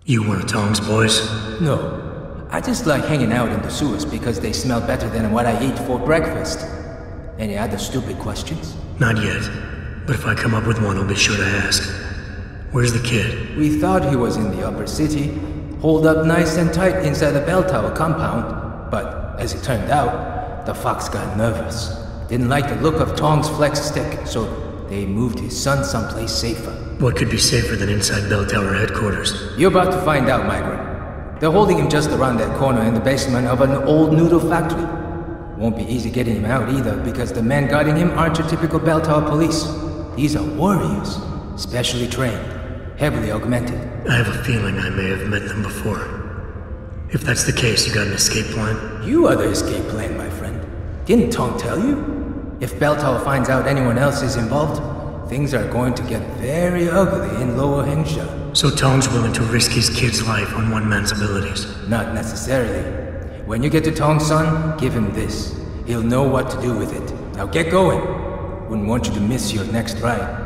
You one of Tong's boys? No. I just like hanging out in the sewers because they smell better than what I eat for breakfast. Any other stupid questions? Not yet. But if I come up with one, I'll be sure to ask. Where's the kid? We thought he was in the upper city, holed up nice and tight inside the bell tower compound. But, as it turned out, the fox got nervous. Didn't like the look of Tong's flex stick, so they moved his son someplace safer. What could be safer than inside bell tower headquarters? You're about to find out, Migrant. They're holding him just around that corner in the basement of an old noodle factory. Won't be easy getting him out either, because the men guarding him aren't your typical bell tower police. These are warriors, specially trained, heavily augmented. I have a feeling I may have met them before. If that's the case, you got an escape plan? You are the escape plan, my friend. Didn't Tong tell you? If Bell Tower finds out anyone else is involved, things are going to get very ugly in Lower Hengsha. So Tong's willing to risk his kid's life on one man's abilities? Not necessarily. When you get to Tong's son, give him this. He'll know what to do with it. Now get going. Wouldn't want you to miss your next ride.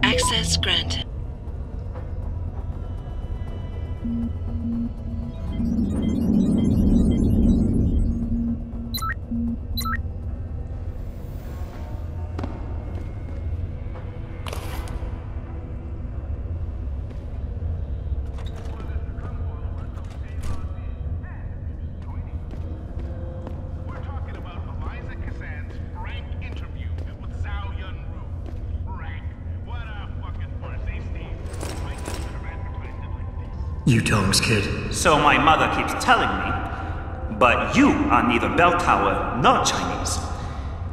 Access granted. You Tongs kid. So my mother keeps telling me, but you are neither bell tower nor Chinese.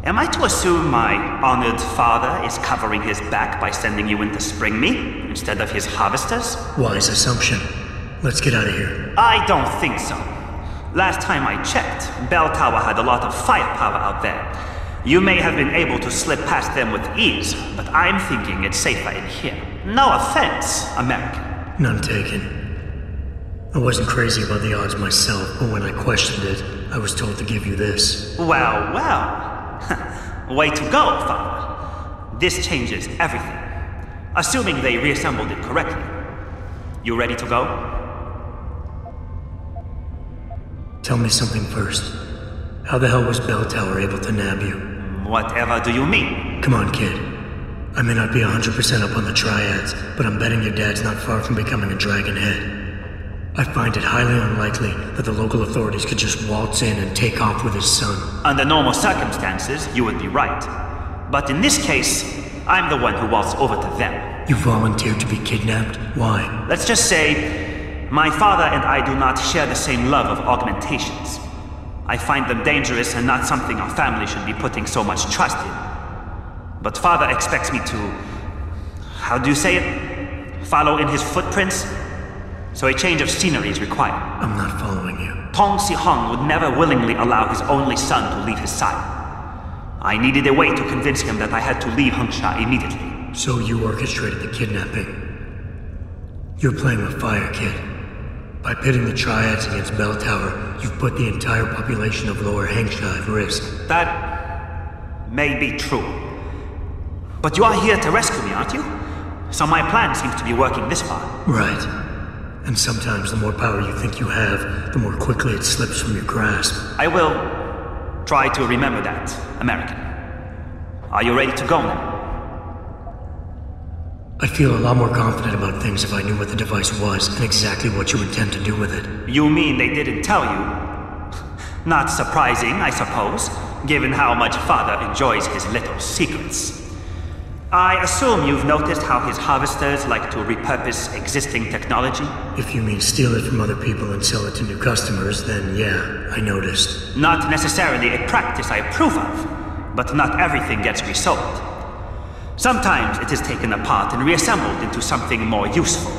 Am I to assume my honored father is covering his back by sending you in to spring me instead of his harvesters? Wise assumption. Let's get out of here. I don't think so. Last time I checked, Bell Tower had a lot of firepower out there. You may have been able to slip past them with ease, but I'm thinking it's safer in here. No offense, American. None taken. I wasn't crazy about the odds myself, but when I questioned it, I was told to give you this. Well, well. Way to go, Father. This changes everything. Assuming they reassembled it correctly. You ready to go? Tell me something first. How the hell was Bell Tower able to nab you? Whatever do you mean? Come on, kid. I may not be 100% up on the triads, but I'm betting your dad's not far from becoming a dragon head. I find it highly unlikely that the local authorities could just waltz in and take off with his son. Under normal circumstances, you would be right. But in this case, I'm the one who waltzed over to them. You volunteered to be kidnapped? Why? Let's just say, my father and I do not share the same love of augmentations. I find them dangerous and not something our family should be putting so much trust in. But father expects me to... how do you say it? Follow in his footprints? So a change of scenery is required. I'm not following you. Tong Si-hung would never willingly allow his only son to leave his side. I needed a way to convince him that I had to leave Hengsha immediately. So you orchestrated the kidnapping. You're playing with fire, kid. By pitting the triads against Bell Tower, you've put the entire population of Lower Hengsha at risk. That may be true. But you are here to rescue me, aren't you? So my plan seems to be working this far. Right. And sometimes the more power you think you have, the more quickly it slips from your grasp. I will try to remember that, American. Are you ready to go now? I'd feel a lot more confident about things if I knew what the device was and exactly what you intend to do with it. You mean they didn't tell you? Not surprising, I suppose, given how much Father enjoys his little secrets. I assume you've noticed how his harvesters like to repurpose existing technology? If you mean steal it from other people and sell it to new customers, then yeah, I noticed. Not necessarily a practice I approve of, but not everything gets resold. Sometimes it is taken apart and reassembled into something more useful.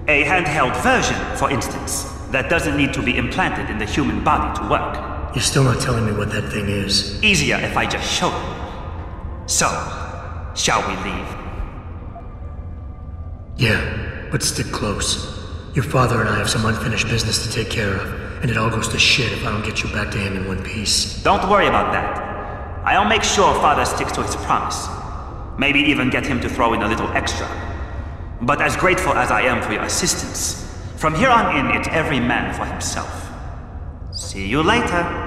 A handheld version, for instance, that doesn't need to be implanted in the human body to work. You're still not telling me what that thing is. Easier if I just show you. So, shall we leave? Yeah, but stick close. Your father and I have some unfinished business to take care of, and it all goes to shit if I don't get you back to him in one piece. Don't worry about that. I'll make sure Father sticks to his promise. Maybe even get him to throw in a little extra. But as grateful as I am for your assistance, from here on in, it's every man for himself. See you later.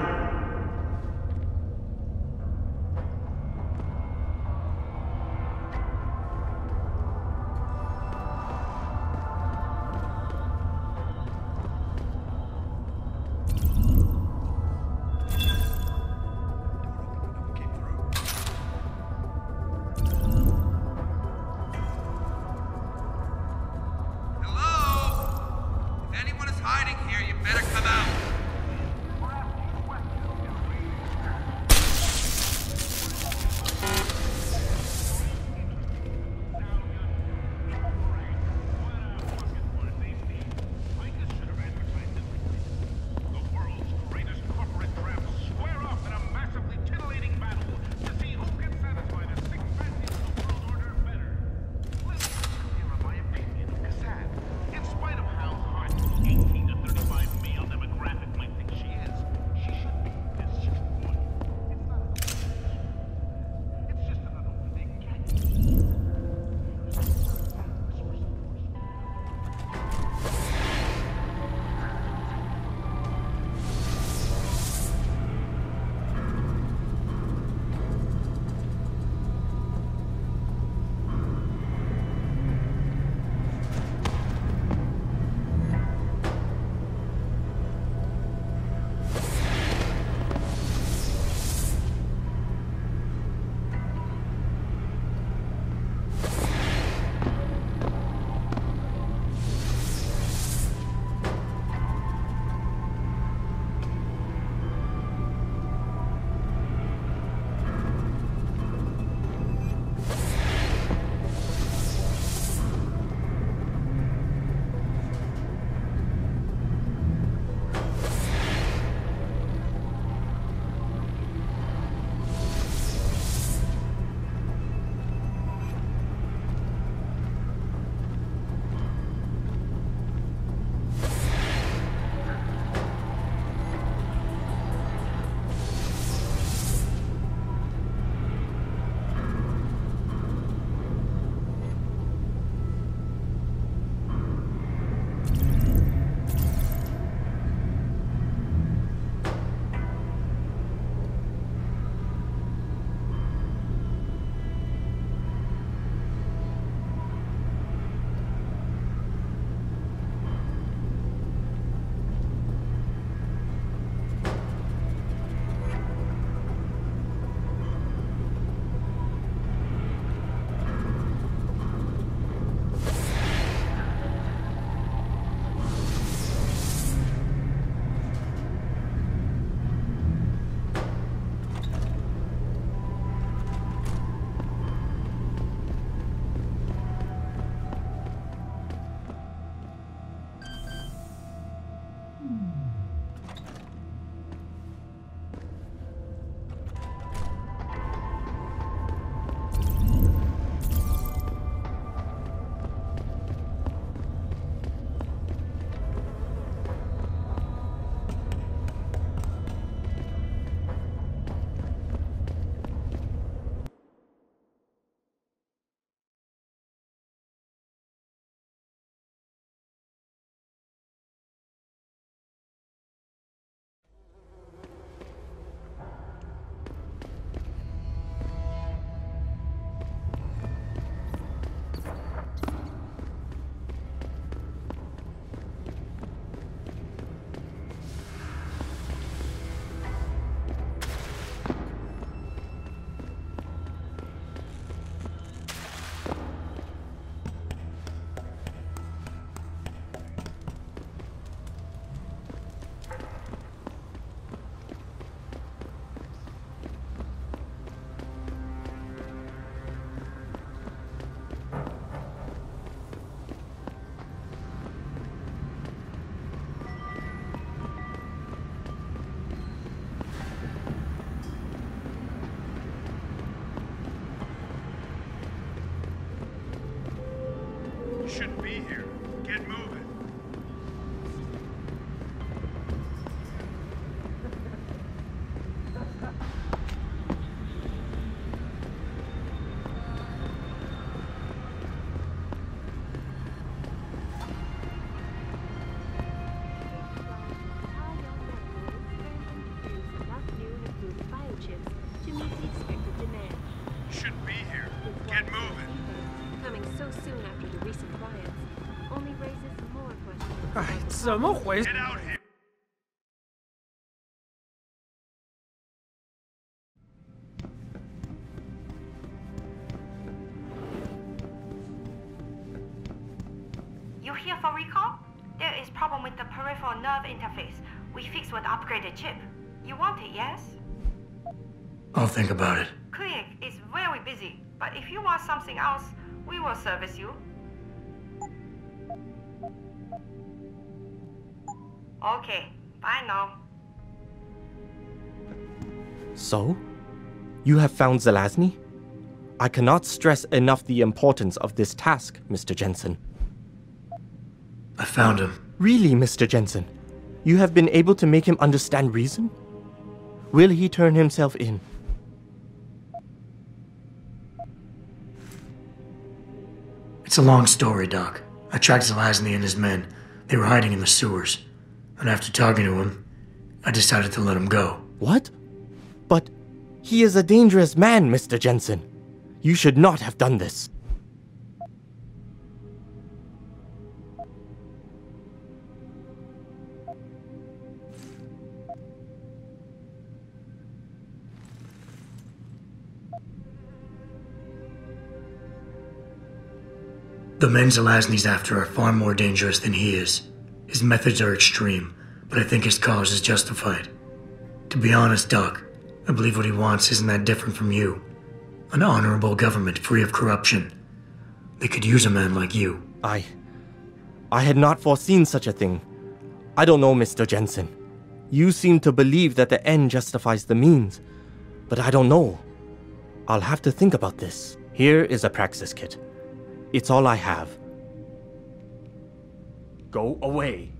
怎么回事？ You here for recall? There is problem with the peripheral nerve interface. We fixed with upgraded chip. You want it, yes? I'll think about it. Clinic is very busy, but if you want something else, we will service you. Okay, bye now. So? You have found Zelazny? I cannot stress enough the importance of this task, Mr. Jensen. I found him. Really, Mr. Jensen? You have been able to make him understand reason? Will he turn himself in? It's a long story, Doc. I tracked Zelazny and his men. They were hiding in the sewers. And after talking to him, I decided to let him go. What? But he is a dangerous man, Mr. Jensen. You should not have done this. The men Zelazny's after are far more dangerous than he is. His methods are extreme, but I think his cause is justified. To be honest, Doc, I believe what he wants isn't that different from you. An honorable government free of corruption. They could use a man like you. I had not foreseen such a thing. I don't know, Mr. Jensen. You seem to believe that the end justifies the means, but I don't know. I'll have to think about this. Here is a praxis kit. It's all I have. Go away.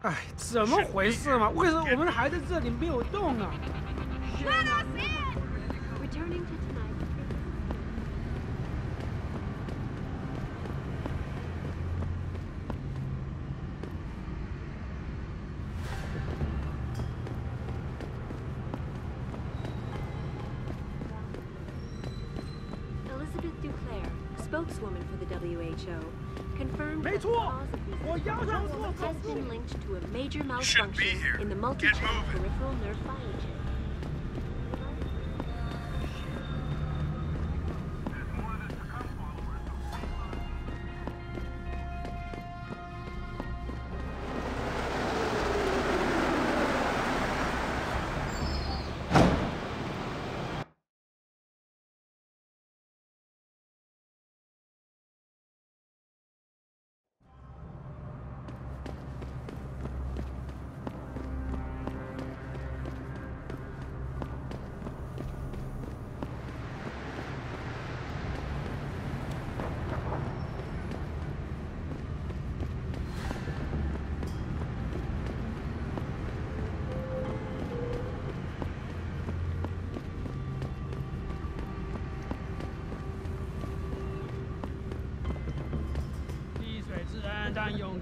哎，怎么回事嘛？为什么我们还在这里没有动啊？ Let us in! Returning to tonight. Elizabeth Duclair, spokeswoman for the WHO, confirmed that the cause of these has been linked to a major malfunction in the multi-channel peripheral nerve biochip.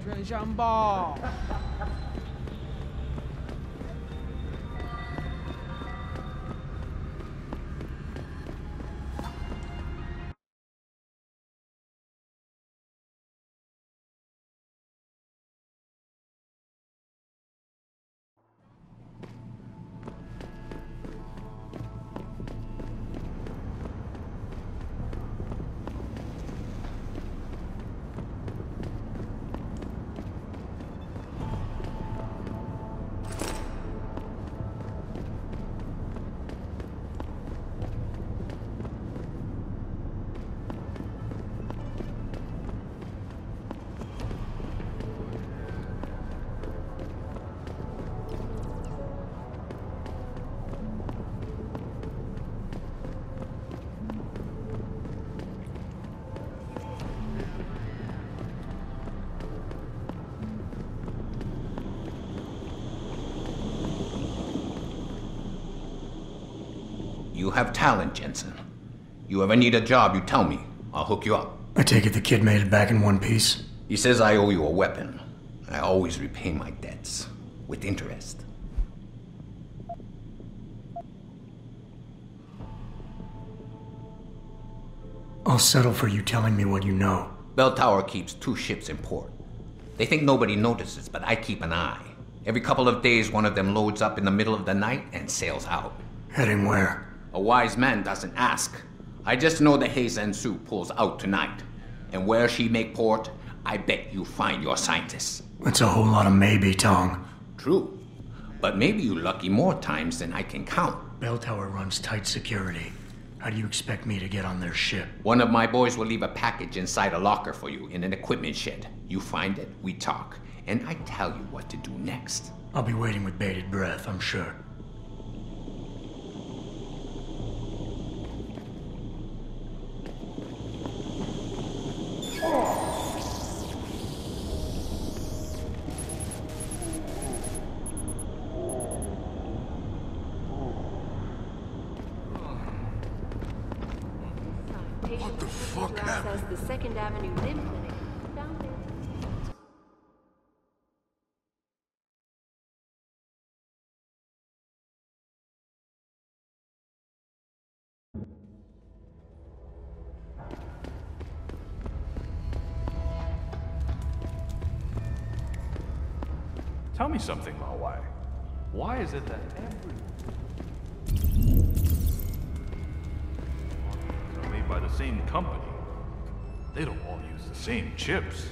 权相报。You have talent, Jensen. You ever need a job, you tell me. I'll hook you up. I take it the kid made it back in one piece? He says I owe you a weapon. I always repay my debts. With interest. I'll settle for you telling me what you know. Bell Tower keeps 2 ships in port. They think nobody notices, but I keep an eye. Every couple of days, one of them loads up in the middle of the night and sails out. Heading where? A wise man doesn't ask. I just know the Heizen Su pulls out tonight. And where she make port, I bet you find your scientists. That's a whole lot of maybe, Tong. True. But maybe you lucky more times than I can count. Bell Tower runs tight security. How do you expect me to get on their ship? One of my boys will leave a package inside a locker for you in an equipment shed. You find it, we talk, and I tell you what to do next. I'll be waiting with bated breath, I'm sure. What the fuck happened? The Second Avenue Limb Clinic found it. Tell me something, Mawai. Why is it that are made by the same company? They don't all use the same chips.